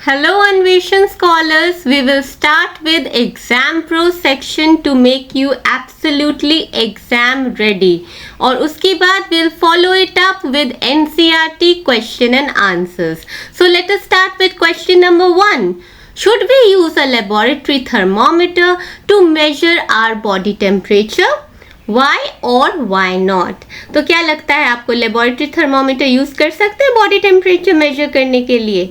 Hello Anveshan scholars, we will start with exam pro section to make you absolutely exam ready और उसके बाद we'll follow it up with NCERT question and answers. So let us start with question number 1. Should we use a laboratory thermometer to measure our body temperature? Why और why not? तो क्या लगता है आपको laboratory thermometer use कर सकते हैं body temperature measure करने के लिए?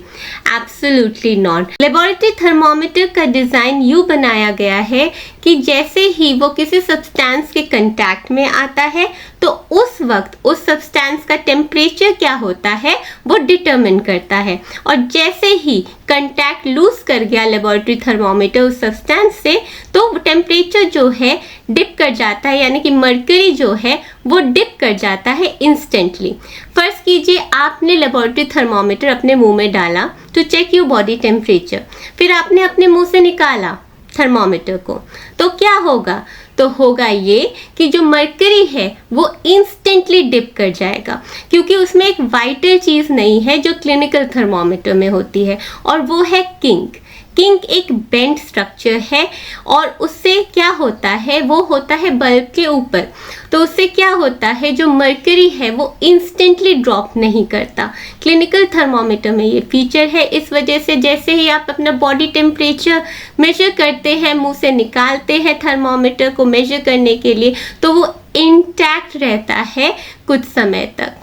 Absolutely not. लेबोरेटरी थर्मोमीटर का डिजाइन यूं बनाया गया है कि जैसे ही वो किसी सब्सटेंस के कांटेक्ट में आता है तो उस वक्त उस सब्सटेंस का टेम्परेचर क्या होता है वो डिटरमिन करता है, और जैसे ही कांटेक्ट लूज कर गया लेबोरेटरी थर्मोमीटर उस सब्सटेंस से तो टेम्परेचर जो है डिप कर जाता है, यानी कि मर्करी जो है वो डिप कर जाता है इंस्टेंटली। फर्ज कीजिए आपने लेबोरेटरी थर्मोमीटर अपने मुंह में डाला to check your body temperature, फिर आपने अपने मुंह से निकाला थर्मोमीटर को, तो क्या होगा? तो होगा ये कि जो मर्करी है वो इंस्टेंटली डिप कर जाएगा, क्योंकि उसमें एक वाइटल चीज़ नहीं है जो क्लिनिकल थर्मोमीटर में होती है, और वो है किंक। किंक एक बेंट स्ट्रक्चर है और उससे क्या होता है, वो होता है बल्ब के ऊपर, तो उससे क्या होता है जो मर्करी है वो इंस्टेंटली ड्रॉप नहीं करता। क्लिनिकल थर्मोमीटर में ये फीचर है, इस वजह से जैसे ही आप अपना बॉडी टेम्परेचर मेजर करते हैं, मुंह से निकालते हैं थर्मोमीटर को मेजर करने के लिए, तो वो इंटैक्ट रहता है कुछ समय तक।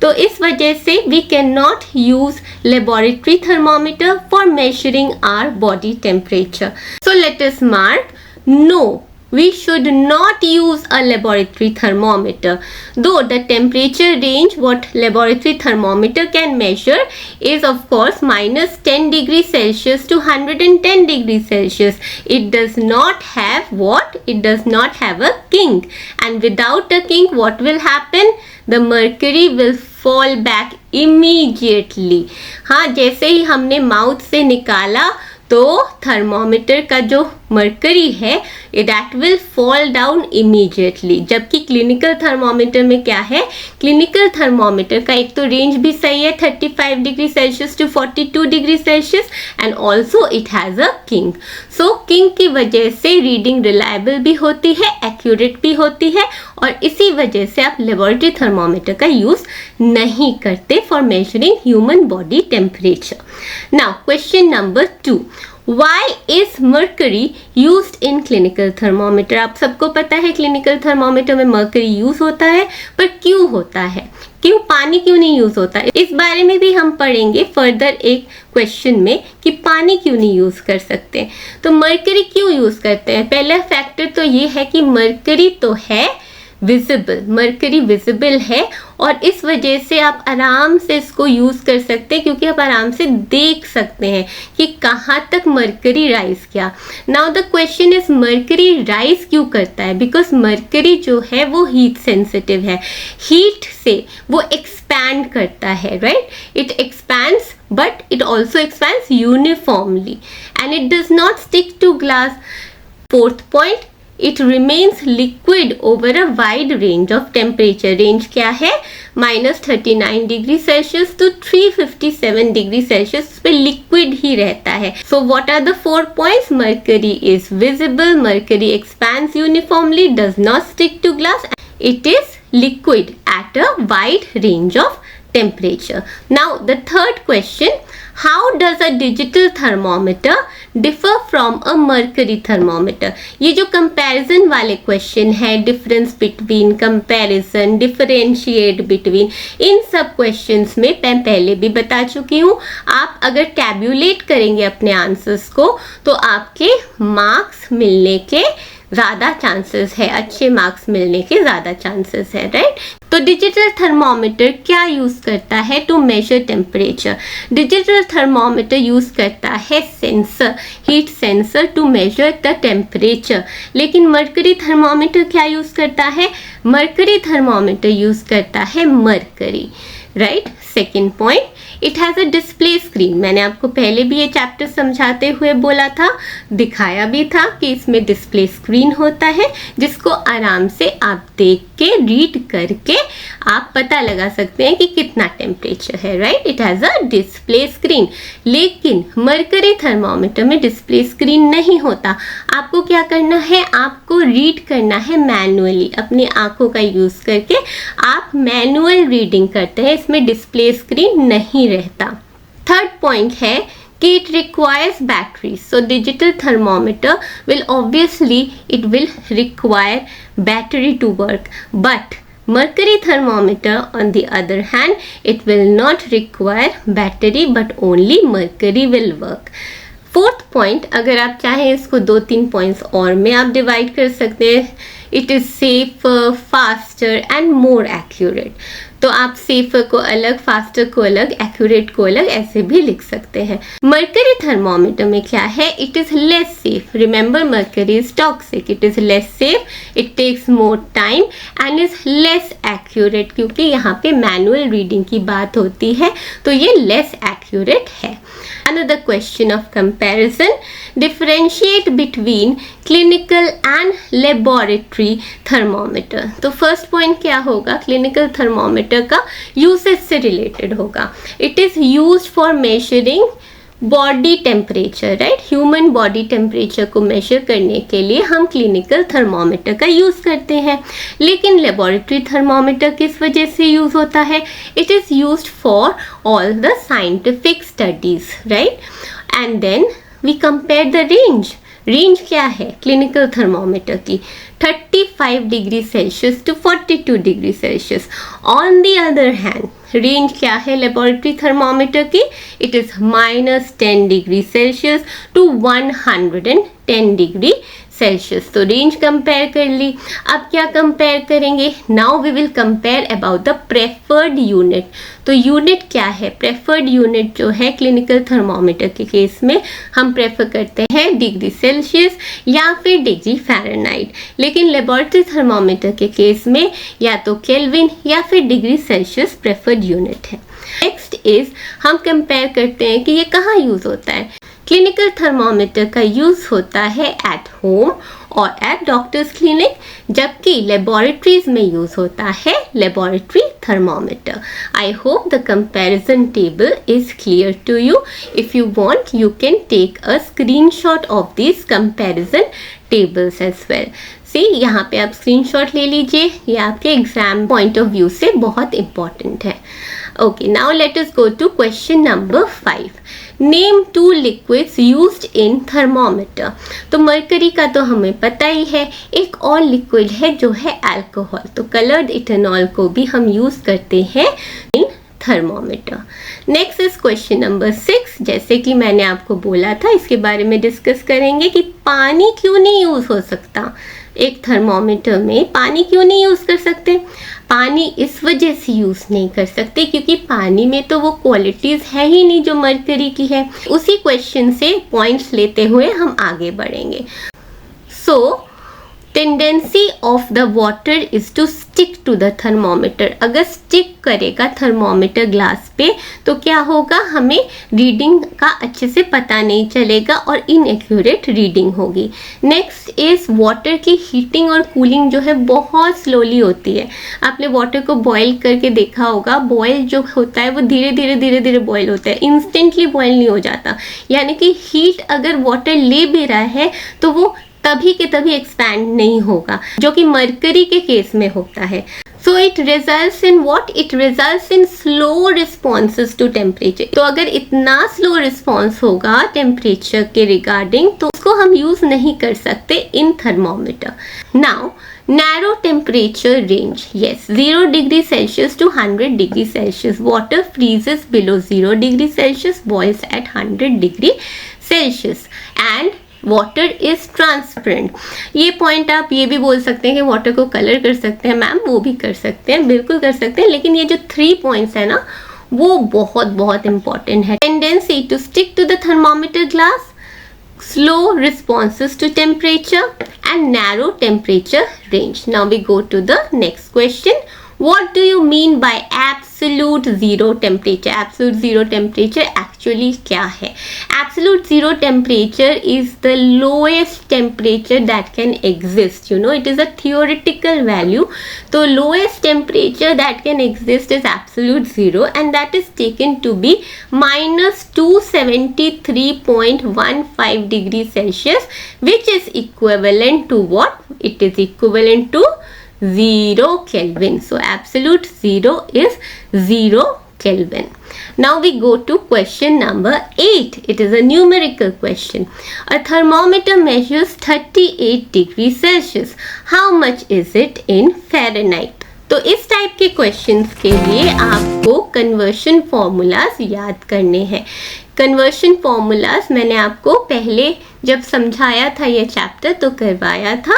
तो इस वजह से we cannot use laboratory thermometer for measuring our body temperature. So let us mark no. We should not use a laboratory thermometer. Though the temperature range what laboratory thermometer can measure is of course minus 10 degrees Celsius to 110 degrees Celsius. It does not have what? It does not have a kink. And without a kink, what will happen? The mercury will fall back immediately. हाँ, जैसे ही हमने mouth से निकाला तो thermometer का जो mercury है that will fall down immediately. जबकि क्लिनिकल थर्मोमीटर में क्या है, क्लिनिकल थर्मोमीटर का एक तो रेंज भी सही है 35 degree Celsius to 42 degree Celsius, and also it has a kink. So kink की वजह से रीडिंग रिलायबल भी होती है, एक्यूरेट भी होती है, और इसी वजह से आप लेबोरेटरी थर्मोमीटर का यूज नहीं करते for measuring human body temperature. Now question number 2. Why is mercury used in clinical thermometer? आप सबको पता है क्लिनिकल थर्मोमीटर में मर्करी यूज होता है, पर क्यों होता है? क्यों पानी क्यों नहीं यूज होता? इस बारे में भी हम पढ़ेंगे फर्दर एक क्वेश्चन में कि पानी क्यों नहीं यूज कर सकते। तो मर्करी क्यों यूज करते हैं? पहला फैक्टर तो ये है कि मर्करी तो है विजिबल, मर्करी विजिबल है, और इस वजह से आप आराम से इसको यूज कर सकते हैं, क्योंकि आप आराम से देख सकते हैं कि कहाँ तक मर्करी राइज किया। Now the question is mercury rise क्यों करता है? बिकॉज मर्करी जो है वो हीट सेंसिटिव है, हीट से वो एक्सपैंड करता है, right? It expands but it also expands uniformly and it does not stick to glass. Fourth point, it remains liquid over a wide range of temperature. Range क्या है? -39 degree Celsius to 357 degree Celsius पे liquid ही रहता है. So what are the 4 points? Mercury is visible, mercury expands uniformly, does not stick to glass, it is liquid at a wide range of temperature. Now the third question, how does a digital thermometer differ from a mercury thermometer? ये जो comparison वाले question है, difference between, comparison, differentiate between, इन सब questions में मैं पहले भी बता चुकी हूँ. आप अगर tabulate करेंगे अपने आंसर्स को तो आपके मार्क्स मिलने के ज़्यादा चांसेस है, अच्छे मार्क्स मिलने के ज़्यादा चांसेस है, राइट? तो डिजिटल थर्मोमीटर क्या यूज़ करता है to measure temperature? Digital thermometer use करता है sensor, heat sensor to measure the temperature. लेकिन मर्करी थर्मोमीटर क्या यूज़ करता है? मर्करी थर्मोमीटर यूज़ करता है mercury, right? Second point, it has a display screen. मैंने आपको पहले भी ये चैप्टर समझाते हुए बोला था, दिखाया भी था कि इसमें डिस्प्ले स्क्रीन होता है जिसको आराम से आप देख के रीड करके आप पता लगा सकते हैं कि कितना टेम्परेचर है, right. It has a display screen. लेकिन मरकरी थर्मोमीटर में डिस्प्ले स्क्रीन नहीं होता। आपको क्या करना है, आपको रीड करना है मैनुअली, अपनी आंखों का यूज़ करके आप मैनुअल रीडिंग करते हैं, इसमें डिस्प्ले स्क्रीन नहीं रहता। थर्ड पॉइंट है कि it requires batteries. So digital thermometer will obviously it will require battery to work, but mercury thermometer on the other hand it will not require battery but only mercury will work. Fourth point, अगर आप चाहें इसको 2-3 points और में आप divide कर सकते हैं। It is safer, faster and more accurate. तो आप सेफर को अलग, फास्टर को अलग, एक्यूरेट को अलग ऐसे भी लिख सकते हैं। मरकरी थर्मोमीटर में क्या है, it is less safe. Remember mercury is toxic, it is less safe, it takes more time and is less accurate, क्योंकि यहाँ पे मैनुअल रीडिंग की बात होती है तो ये लेस एक्यूरेट है। Another question of comparison, differentiate between clinical and laboratory thermometer। तो फर्स्ट पॉइंट क्या होगा, क्लिनिकल थर्मोमीटर का यूसेज से रिलेटेड होगा। It is used for measuring body temperature, right. Human body temperature को मेजर करने के लिए हम क्लिनिकल थर्मोमीटर का यूज़ करते हैं। लेकिन लेबोरेटरी थर्मोमीटर किस वजह से यूज़ होता है, it is used for all the scientific studies, right. And then we compare the range. Range क्या है क्लिनिकल थर्मोमीटर की, 35 degree Celsius to 42 degree Celsius. On the other hand range क्या है लेबोरेटरी थर्मोमीटर की, it is -10 degree Celsius to 110 degree Celsius. तो range compare कर ली। अब क्या कंपेयर करेंगे, now we will compare about the preferred unit. तो यूनिट क्या है, प्रेफर्ड यूनिट जो है क्लिनिकल थर्मोमीटर के केस में हम प्रेफर करते हैं डिग्री सेल्सियस या फिर डिग्री फ़ारेनहाइट। लेकिन लेबोरेटरी थर्मोमीटर के केस में या तो केल्विन या फिर डिग्री सेल्सियस प्रेफर्ड यूनिट है। नेक्स्ट इज हम कंपेयर करते हैं कि ये कहाँ यूज़ होता है। क्लिनिकल थर्मोमीटर का यूज़ होता है एट होम और एट डॉक्टर्स क्लिनिक, जबकि लेबोरेटरीज में यूज़ होता है laboratory thermometer. I hope the comparison table is clear to you. If you want you can take a screenshot of this comparison tables as well. See यहाँ पे आप screenshot ले लीजिए, ये आपके एग्जाम पॉइंट ऑफ व्यू से बहुत important है। Okay, now let us go to question number 5। Name 2 liquids used in thermometer. तो मरकरी का तो हमें पता ही है, एक और लिक्विड है जो है अल्कोहल। तो कलर्ड इथेनॉल को भी हम यूज करते हैं in thermometer. Next is question number 6। जैसे कि मैंने आपको बोला था, इसके बारे में डिस्कस करेंगे कि पानी क्यों नहीं यूज हो सकता। एक थर्मोमीटर में पानी क्यों नहीं यूज कर सकते। पानी इस वजह से यूज नहीं कर सकते क्योंकि पानी में तो वो क्वालिटीज है ही नहीं जो मरकरी की है। उसी क्वेश्चन से पॉइंट्स लेते हुए हम आगे बढ़ेंगे। So tendency of the water is to stick to the thermometer. अगर स्टिक करेगा थर्मोमीटर ग्लास पे तो क्या होगा, हमें रीडिंग का अच्छे से पता नहीं चलेगा और इनएक्यूरेट रीडिंग होगी। नेक्स्ट इज वाटर की हीटिंग और कूलिंग जो है बहुत स्लोली होती है। आपने वाटर को बॉईल करके देखा होगा, बॉयल जो होता है वो धीरे धीरे बॉयल होता है, इंस्टेंटली बॉयल नहीं हो जाता। यानी कि हीट अगर वाटर ले भी रहा है तो वो तभी के तभी एक्सपैंड नहीं होगा, जो कि मरकरी के केस में होता है। So it results in what, it results in slow responses to temperature. तो अगर इतना स्लो रिस्पॉन्स होगा टेम्परेचर के रिगार्डिंग तो उसको हम यूज नहीं कर सकते in thermometer. Now narrow temperature range, yes, 0 degree Celsius to 100 degree Celsius. Water freezes below 0 degree Celsius, boils at 100 degree Celsius and water is transparent. ये पॉइंट आप ये भी बोल सकते हैं कि वाटर को कलर कर सकते हैं। मैम वो भी कर सकते हैं, बिल्कुल कर सकते हैं, लेकिन ये जो 3 पॉइंट्स है ना वो बहुत बहुत इंपॉर्टेंट है। Tendency to stick to the thermometer glass, slow responses to temperature and narrow temperature range. Now we go to the next question. What do you mean by absolute zero temperature? Absolute zero temperature actually क्या है? Absolute zero temperature is the lowest temperature that can exist. You know, it is a theoretical value. So lowest temperature that can exist is absolute zero, and that is taken to be minus 273.15 degrees Celsius, which is equivalent to what? It is equivalent to 0 Kelvin. So absolute zero is 0 Kelvin. Now we go to question number 8. It is a numerical question. A thermometer measures 38 degrees Celsius. How much is it in Fahrenheit? तो इस type के questions के लिए आपको conversion formulas याद करने हैं. Conversion formulas मैंने आपको पहले जब समझाया था ये चैप्टर तो करवाया था.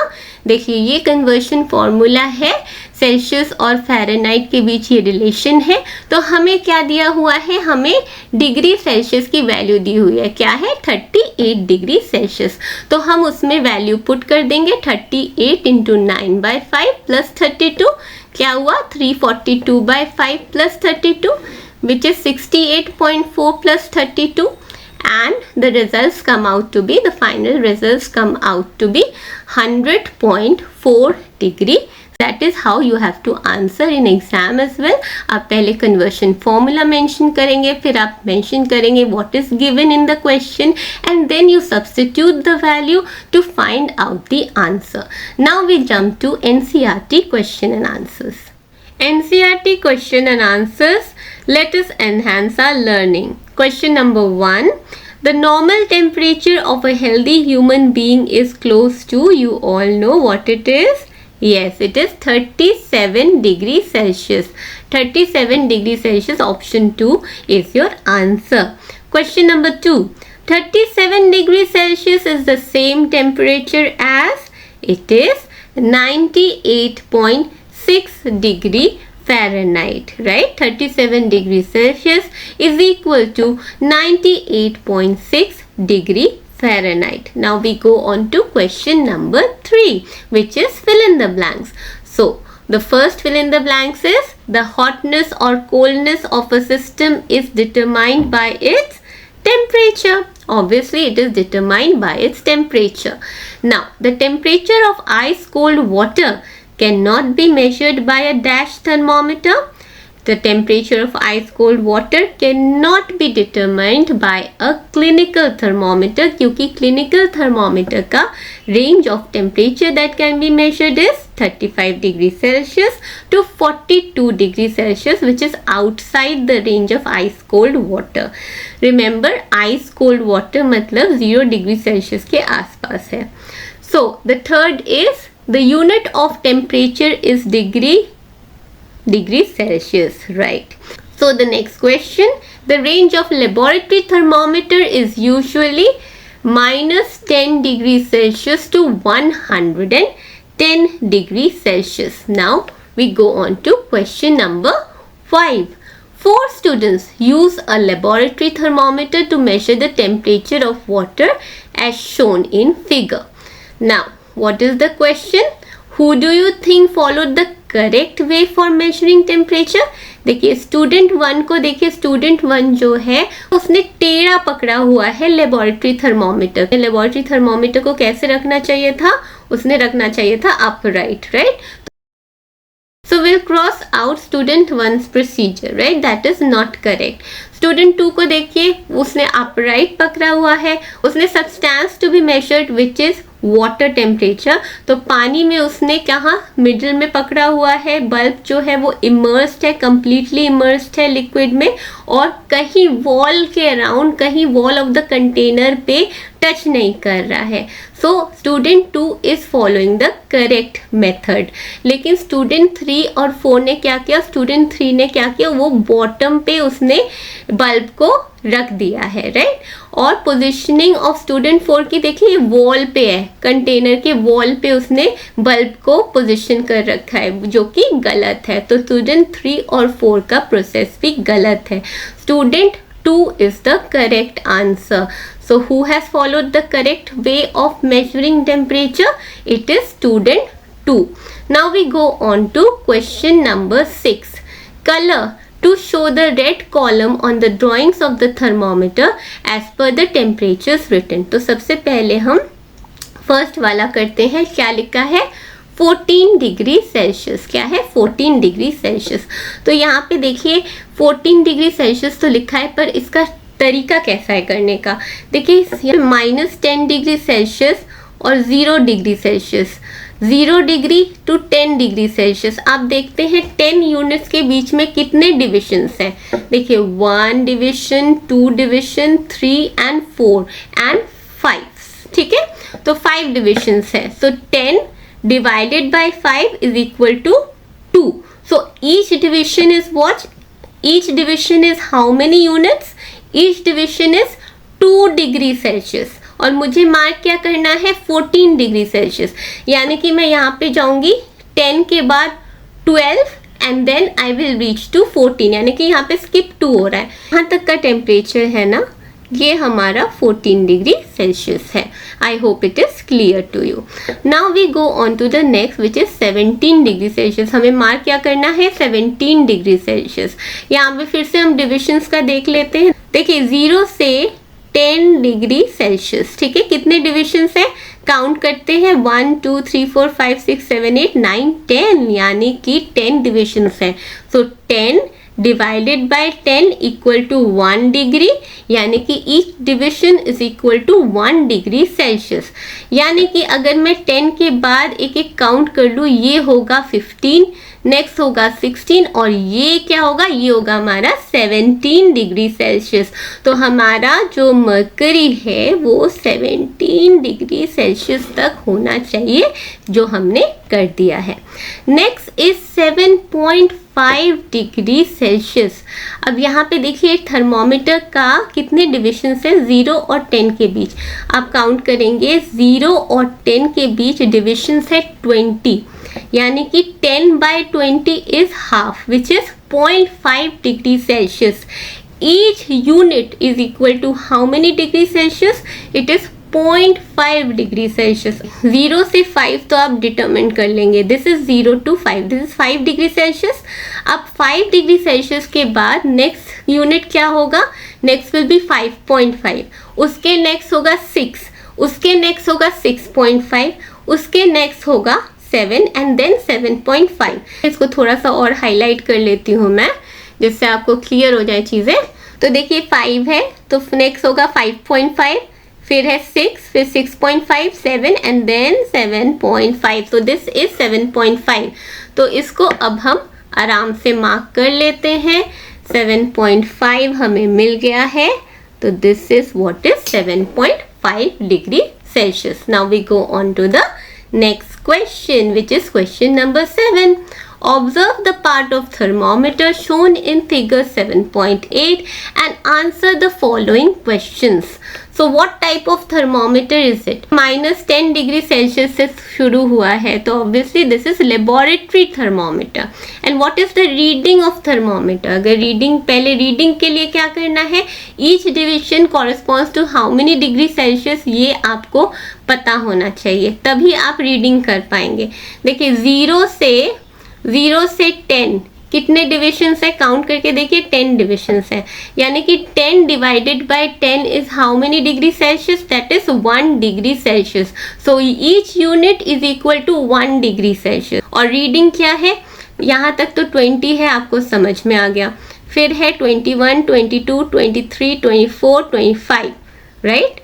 देखिए ये कन्वर्शन फॉर्मूला है, सेल्सियस और फ़ारेनहाइट के बीच ये रिलेशन है. तो हमें क्या दिया हुआ है? हमें डिग्री सेल्सियस की वैल्यू दी हुई है. क्या है? 38 डिग्री सेल्सियस. तो हम उसमें वैल्यू पुट कर देंगे. 38 इंटू 9/5 प्लस 32 क्या हुआ? 342/5 plus 32 which is 68.4 plus 32, and the results come out to be, the final results come out to be 100.4 degree. That is how you have to answer in exam as well. आप पहले conversion formula mention करेंगे, फिर आप mention करेंगे what is given in the question, and then you substitute the value to find out the answer. Now we jump to NCERT question and answers. NCERT question and answers. Let us enhance our learning. Question number 1. The normal temperature of a healthy human being is close to, you all know what it is. Yes, it is 37 degrees Celsius. 37 degrees Celsius, option 2 is your answer. Question number 2. 37 degrees Celsius is the same temperature as, it is 98.6 degree Fahrenheit, right? 37 degrees Celsius is equal to 98.6 degree Fahrenheit. Now we go on to question number 3, which is fill in the blanks. So the first fill in the blanks is, the hotness or coldness of a system is determined by its temperature. Obviously it is determined by its temperature. Now the temperature of ice cold water cannot be measured by a dash thermometer. The temperature of ice cold water cannot be determined by a clinical thermometer, क्योंकि clinical thermometer का range of temperature that can be measured is 35 degrees Celsius to 42 degrees Celsius, which is outside the range of ice cold water. Remember, ice cold water मतलब 0 degree Celsius के आसपास है. So the third is, the unit of temperature is degree Celsius, right? So the next question, the range of laboratory thermometer is usually minus 10 degrees Celsius to 110 degrees Celsius. Now we go on to question number 5. 4 students use a laboratory thermometer to measure the temperature of water as shown in figure. Now what is the question? Who do you think followed the correct way for measuring temperature? देखिए student 1 को देखिए, student 1 जो है उसने टेढ़ा पकड़ा हुआ है लेबोरेटरी थर्मोमीटर. लेबोरेटरी थर्मोमीटर को कैसे रखना चाहिए था? उसने रखना चाहिए था upright, right? So we'll cross out student 1's procedure, right? That is not correct. Student 2 को देखिए, उसने upright पकड़ा हुआ है, उसने substance to be measured which is water temperature. तो पानी में उसने कहाँ मिडिल में पकड़ा हुआ है. बल्ब जो है वो इमर्स्ड है, completely immersed है लिक्विड में, और कहीं वॉल के अराउंड, कहीं वॉल ऑफ द कंटेनर पे टच नहीं कर रहा है. So student 2 is following the correct method. लेकिन स्टूडेंट 3 और 4 ने क्या किया? स्टूडेंट 3 ने क्या किया? वो बॉटम पे उसने बल्ब को रख दिया है, राइट? और पोजीशनिंग ऑफ स्टूडेंट 4 की देखिए, वॉल पे है, कंटेनर के वॉल पे उसने बल्ब को पोजीशन कर रखा है, जो कि गलत है. तो स्टूडेंट 3 और 4 का प्रोसेस भी गलत है. Student 2 is the correct answer. So who has followed the correct way of measuring temperature? It is student 2. Now we go on to question number 6. Color to show the red column on the drawings of the thermometer as per the temperatures written. तो सबसे पहले हम first वाला करते हैं. क्या लिखा है? 14 डिग्री सेल्सियस. क्या है? 14 डिग्री सेल्सियस. तो यहाँ पे देखिए 14 डिग्री सेल्सियस तो लिखा है, पर इसका तरीका कैसा है करने का. देखिए -10 डिग्री सेल्सियस और 0 degree Celsius, 0 degree to 10 degree Celsius. आप देखते हैं 10 यूनिट्स के बीच में कितने डिविजन्स हैं. देखिए 1 डिविजन, 2 डिविजन, 3 and 4 and 5. ठीक है, तो 5 डिविजन्स है. So 10 divided by 5 is equal to 2. So each division is what? Each division is how many units? Each division is 2 degree Celsius. और मुझे मार्क क्या करना है? 14 डिग्री सेल्सियस. यानी कि मैं यहाँ पे जाऊंगी 10 के बाद 12 and then I will reach to 14. यानी कि यहाँ पे स्किप 2 हो रहा है. यहाँ तक का टेम्परेचर है ना, ये हमारा 14 डिग्री सेल्सियस है. I hope it is clear to you. Now we go on to the next which is 17 degree Celsius. हमें मार्क क्या करना है? 17 डिग्री सेल्सियस. यहाँ पे फिर से हम डिविजन्स का देख लेते हैं. देखिए 0 से 10 डिग्री सेल्सियस. ठीक है, कितने डिविजन्स है? काउंट करते हैं 1 2 3 4 5 6 7 8 9 10. यानी कि 10 डिविजन्स है. So 10 divided by 10 equal to 1 degree. यानी कि each division is equal to 1 degree Celsius. यानी कि अगर मैं 10 के बाद एक एक काउंट कर लूँ, ये होगा 15, नेक्स्ट होगा 16 और ये क्या होगा? ये होगा हमारा 17 डिग्री सेल्सियस. तो हमारा जो मरकरी है वो 17 डिग्री सेल्सियस तक होना चाहिए, जो हमने कर दिया है. Next is 7.5 degree Celsius. अब यहाँ पे देखिए थर्मोमीटर का कितने डिविजन है? 0 और 10 के बीच. आप काउंट करेंगे 0 और 10 के बीच डिविजन है 20. यानी कि 10 by 20 is half, which is 0.5 degree Celsius. Each unit is equal to how many degree Celsius? It is 0.5 degree Celsius. 0 से 5 तो आप डिटरमिन कर लेंगे. This is 0 to 5. This is 5 degree Celsius. अब 5 डिग्री सेल्सियस के बाद नेक्स्ट यूनिट क्या होगा? Next will be 5.5. उसके नेक्स्ट होगा 6. उसके नेक्स्ट होगा 6.5. उसके नेक्स्ट होगा 7 एंड देन 7.5. इसको थोड़ा सा और हाईलाइट कर लेती हूँ मैं, जिससे आपको क्लियर हो जाए चीज़ें. तो देखिए 5 है तो नेक्स्ट होगा 5.5, फिर है 6, फिर 6.5, 7 एंड देन 7.5. तो दिस इज 7.5. तो इसको अब हम आराम से मार्क कर लेते हैं. 7.5 हमें मिल गया है. तो this is what is 7.5 degree Celsius. Now we go on to the next question, which is question number 7. Observe the part of thermometer shown in figure 7.8 and answer the following questions. So what type of thermometer is it? -10 degree Celsius से शुरू हुआ है, तो obviously this is laboratory thermometer. And what is the reading of thermometer? अगर reading, पहले reading के लिए क्या करना है? Each division corresponds to how many degree Celsius, ये आपको पता होना चाहिए, तभी आप रीडिंग कर पाएंगे. देखिए 0 से 10 कितने डिविजन्स है? काउंट करके देखिए 10 डिविजन्स है. यानी कि 10 divided by 10 is how many degree Celsius? That is 1 degree Celsius. So each unit is equal to 1 degree Celsius. और रीडिंग क्या है? यहाँ तक तो 20 है, आपको समझ में आ गया. फिर है 21, 22, 23, 24, 25, राइट.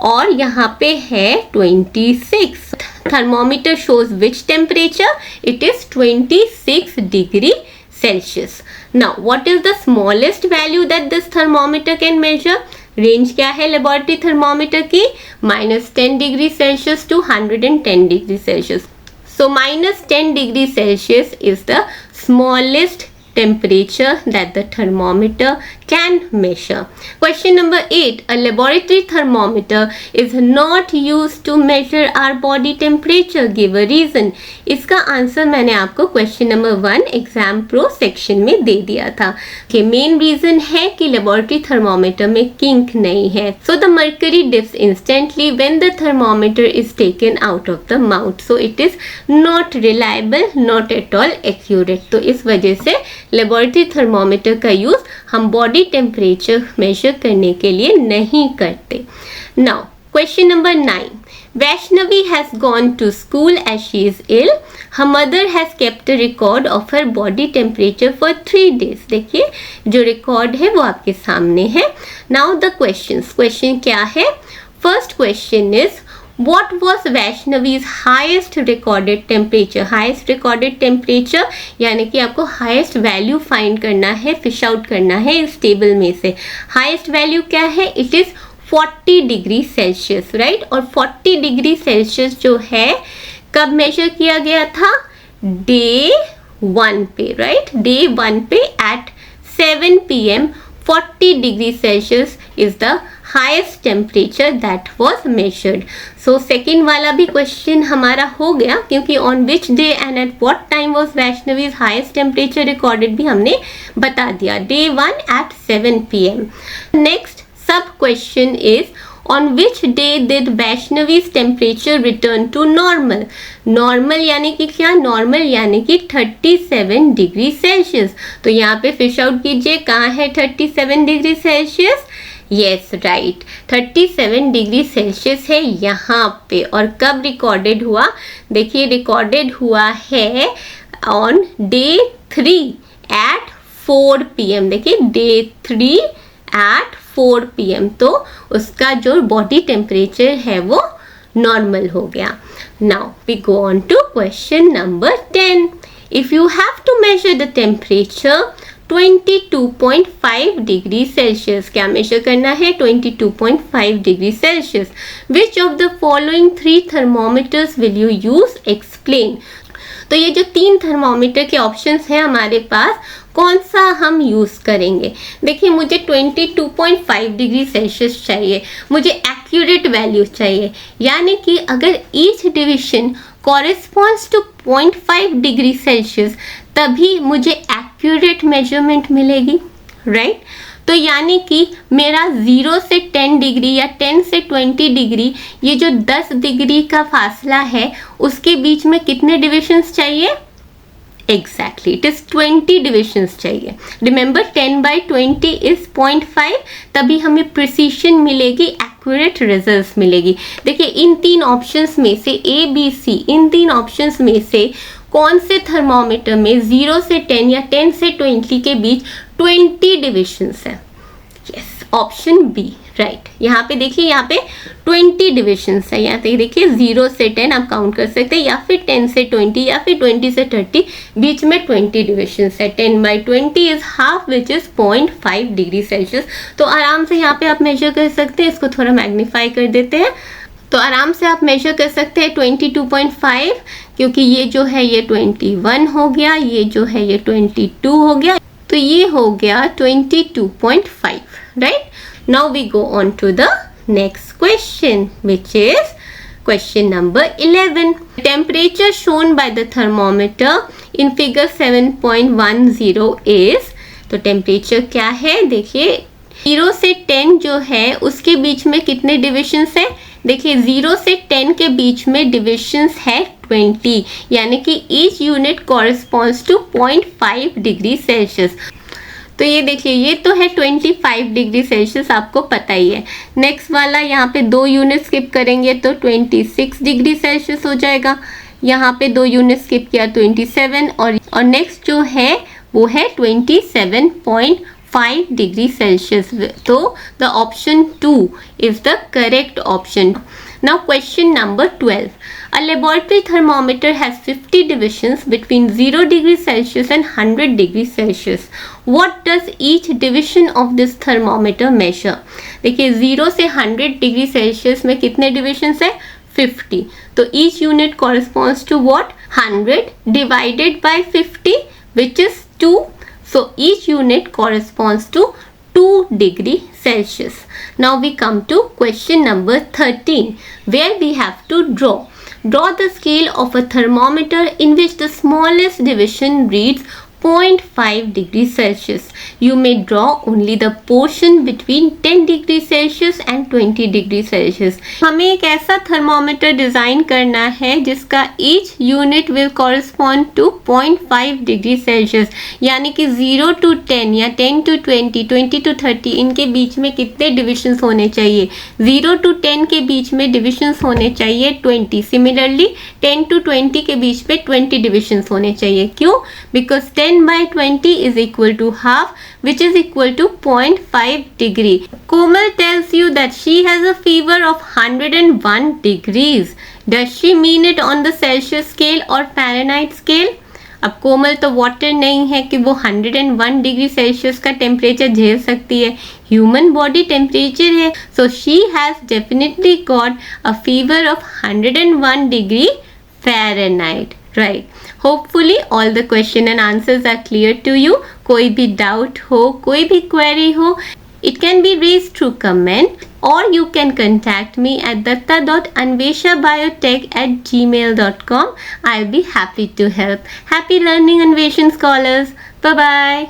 और यहाँ पे है 26. Thermometer shows which temperature? It is 26 degree Celsius. Now, what is the smallest value that this thermometer can measure? Range क्या है लेबोरेटरी थर्मोमीटर की? -10 degree Celsius to 110 degree Celsius. So -10 degree Celsius is the smallest temperature that the thermometer can measure. Question number 8. A laboratory thermometer is not used to measure our body temperature. Give a reason. इसका answer मैंने आपको question number 1 exam pro section में दे दिया था कि main reason है कि laboratory thermometer में किंक नहीं है. So the mercury dips instantly when the thermometer is taken out of the mouth. So it is not reliable, not at all accurate. तो इस वजह से लेबोरेटरी थर्मोमीटर का यूज हम बॉडी टेम्परेचर मेजर करने के लिए नहीं करते. Now question number 9. Vaishnavi has gone to school as she is ill. Her mother has kept a record of her body temperature for 3 days. देखिए जो रिकॉर्ड है वो आपके सामने है. Now the questions. क्वेश्चन क्या है? First question is what was Vaishnavi's highest recorded temperature? Highest recorded temperature यानी कि आपको highest value find करना है, fish out करना है इस टेबल में से. Highest value क्या है? It is 40 degree Celsius, right. और 40 डिग्री सेल्सियस जो है कब मेजर किया गया था? डे 1 पे, राइट. डे 1 पे at 7 PM 40 degree Celsius is the highest temperature that was measured. So second वाला भी क्वेश्चन हमारा हो गया क्योंकि on which day and at what time was Vaishnavi's highest temperature recorded भी हमने बता दिया. Day 1 at 7 PM. Next sub question is on which day did Vaishnavi's temperature return to normal? Normal यानी कि क्या? Normal यानी कि 37 डिग्री सेल्सियस. तो यहाँ पे फिश आउट कीजिए कहाँ है 37 degree Celsius? Yes right, 37 degree Celsius है यहाँ पे. और कब रिकॉर्डेड हुआ? देखिए रिकॉर्डेड हुआ है ऑन डे 3 एट 4 PM. देखिए डे 3 एट 4 PM. तो उसका जो बॉडी टेम्परेचर है वो नॉर्मल हो गया. Now we go on to question number 10. If you have to measure the temperature 22.5 degree Celsius, क्या मेजर करना है? 22.5 degree Celsius. Which of the following 3 thermometers will you use? Explain. तो ये जो 3 थर्मोमीटर के ऑप्शंस हैं हमारे पास, कौन सा हम यूज करेंगे? देखिए मुझे 22.5 डिग्री सेल्सियस चाहिए, मुझे एक्यूरेट वैल्यू चाहिए. यानी कि अगर each division corresponds to 0.5 degree Celsius तभी मुझे एक्यूरेट मेजरमेंट मिलेगी, राइट. तो यानी कि मेरा 0 से 10 डिग्री या 10 से 20 डिग्री, ये जो 10 डिग्री का फासला है उसके बीच में कितने डिविजन्स चाहिए? एग्जैक्टली इट इज 20 डिविजन्स चाहिए. रिमेंबर 10/20 इज 0.5, तभी हमें प्रिसीशन मिलेगी, एक्यूरेट रिजल्ट्स मिलेगी. देखिए इन 3 ऑप्शंस में से ABC, इन 3 ऑप्शंस में से कौन से थर्मोमीटर में 0 से 10 या 10 से 20 के बीच 20 डिविजन्स है? Yes, option B, right. यहाँ पे देखिए यहाँ पे 20 डिविजन्स है. यहाँ पे देखिए 0 से 10 आप काउंट कर सकते हैं, या फिर 10 से 20 या फिर 20 से 30, बीच में 20 डिविजन्स है. 10/20 is half which is 0.5 degree Celsius. तो आराम से यहाँ पे आप मेजर कर सकते हैं. इसको थोड़ा मैग्नीफाई कर देते हैं तो आराम से आप मेजर कर सकते हैं 22.5, क्योंकि ये जो है ये 21 हो गया, ये जो है ये 22 हो गया, तो ये हो गया 22.5, right. Now we go on to the next question, which is question number 11. Temperature shown by the thermometer in figure 7.10 is, तो टेम्परेचर क्या है? देखिए 0 से 10 जो है उसके बीच में कितने डिविजन्स है? देखिए 0 से 10 के बीच में डिविजन्स है 20, यानी कि each unit corresponds to 0.5 degree Celsius. तो ये देखिए ये तो है 25 डिग्री सेल्सियस, आपको पता ही है. नेक्स्ट वाला यहाँ पे 2 यूनिट स्किप करेंगे तो 26 डिग्री सेल्सियस हो जाएगा. यहाँ पे 2 यूनिट स्किप किया 27, और नेक्स्ट जो है वो है 27.5 डिग्री सेल्सियस. तो the option 2 is the correct option. Now question number 12. A laboratory thermometer has 50 divisions between 0 degree Celsius and 100 degree Celsius. What does each division of this thermometer measure? देखिए 0 से 100 degree Celsius में कितने divisions है? 50. तो each unit corresponds to what? 100 divided by 50, which is 2. each unit corresponds to 2 degree Celsius. Now we come to question number 13, where we have to draw. Draw the scale of a thermometer in which the smallest division reads 0.5 degrees Celsius. You may draw only the portion between 10 degrees Celsius and 20 degrees Celsius. हमें एक ऐसा thermometer design करना है जिसका each unit will correspond to 0.5 degree Celsius, यानी कि 0 to 10 या 10 to 20, 20 to 30 इनके बीच में कितने डिविजन्स होने चाहिए? 0 to 10 के बीच में डिविजन्स होने चाहिए 20. सिमिलरली 10 to 20 के बीच में 20 डिविजन्स होने चाहिए. क्यों? Because 10 by 20 is equal to half, which is equal to 0.5 degree. Komal tells you that she has a fever of 101 degrees. Does she mean it on the Celsius scale or Fahrenheit scale? अब कोमल तो water नहीं है कि वो 101 degree Celsius का temperature झेल सकती है. ह्यूमन बॉडी टेम्परेचर है, so she has definitely got a fever of 101 degree Fahrenheit. Right. Hopefully all the question and answers are clear to you. कोई भी doubt हो, कोई भी query हो, it can be raised through comment, or you can contact me at datta.anveshabiotech@gmail.com. I'll be happy to help. Happy learning, Anveshan scholars. Bye bye.